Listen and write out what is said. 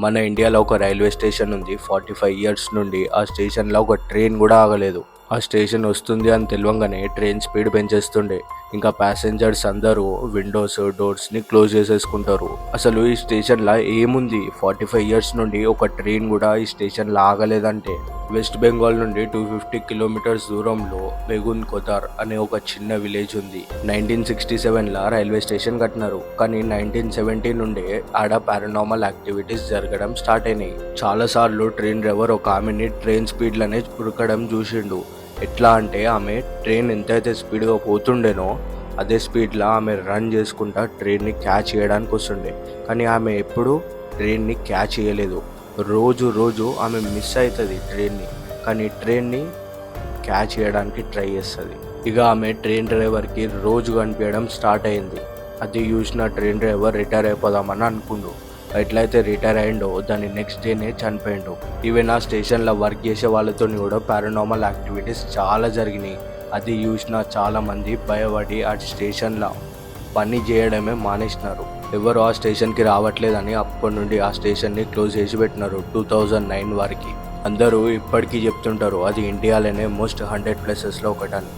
మన ఇండియాలో ఒక రైల్వే స్టేషన్ ఉంది. 45 ఇయర్స్ నుండి ఆ స్టేషన్లో ఒక ట్రైన్ కూడా ఆగలేదు. ఆ స్టేషన్ వస్తుంది అని తెలియంగానే ట్రైన్ స్పీడ్ పెంచేస్తుండే. ఇంకా ప్యాసింజర్స్ అందరూ విండోస్ డోర్స్ని క్లోజ్ చేసేసుకుంటారు. అసలు ఈ స్టేషన్లో ఏముంది? 45 ఇయర్స్ నుండి ఒక ట్రైన్ కూడా ఈ స్టేషన్లో ఆగలేదంటే. వెస్ట్ బెంగాల్ నుండి 250 కిలోమీటర్స్ దూరంలో బెగున్ కొతార్ అనే ఒక చిన్న విలేజ్ ఉంది. 1967లా రైల్వే స్టేషన్ కట్టినారు. కానీ 1970 నుండే ఆడ పారానార్మల్ యాక్టివిటీస్ జరగడం స్టార్ట్ అయినాయి. చాలా సార్లు ట్రైన్ డ్రైవర్ ఒక ఆమెని ట్రైన్ స్పీడ్లోనే ఉరకడం చూసిండు. ఎట్లా అంటే ఆమె ట్రైన్ ఎంతైతే స్పీడ్గా పోతుండేనో అదే స్పీడ్లో ఆమె రన్ చేసుకుంటా ట్రైన్ని క్యాచ్ చేయడానికి వస్తుండే. కానీ ఆమె ఎప్పుడూ ట్రైన్ని క్యాచ్ చేయలేదు. రోజు ఆమె మిస్ అవుతుంది ట్రైన్ని, కానీ ట్రైన్ని క్యాచ్ చేయడానికి ట్రై చేస్తుంది. ఇక ఆమె ట్రైన్ డ్రైవర్కి రోజు కనిపించడం స్టార్ట్ అయింది. అది చూసిన ట్రైన్ డ్రైవర్ రిటైర్ అయిపోదామని అనుకుండు. ఎట్లయితే రిటైర్ అయిండో దాని నెక్స్ట్ డేనే చనిపోయిండు. ఈవెన్ ఆ స్టేషన్లో వర్క్ చేసే వాళ్ళతో కూడా పారానార్మల్ యాక్టివిటీస్ చాలా జరిగినాయి. అది చూసిన చాలా మంది భయపడి ఆ స్టేషన్లో పని చేయడమే మానేసినారు. ఎవరు ఆ స్టేషన్కి రావట్లేదని అప్పటి నుండి ఆ స్టేషన్ని క్లోజ్ చేసి పెట్టినారు 2009 వరకు. అందరూ ఇప్పటికీ చెప్తుంటారు అది ఇండియాలోనే మోస్ట్ 100 ప్లేసెస్లో ఒకటని.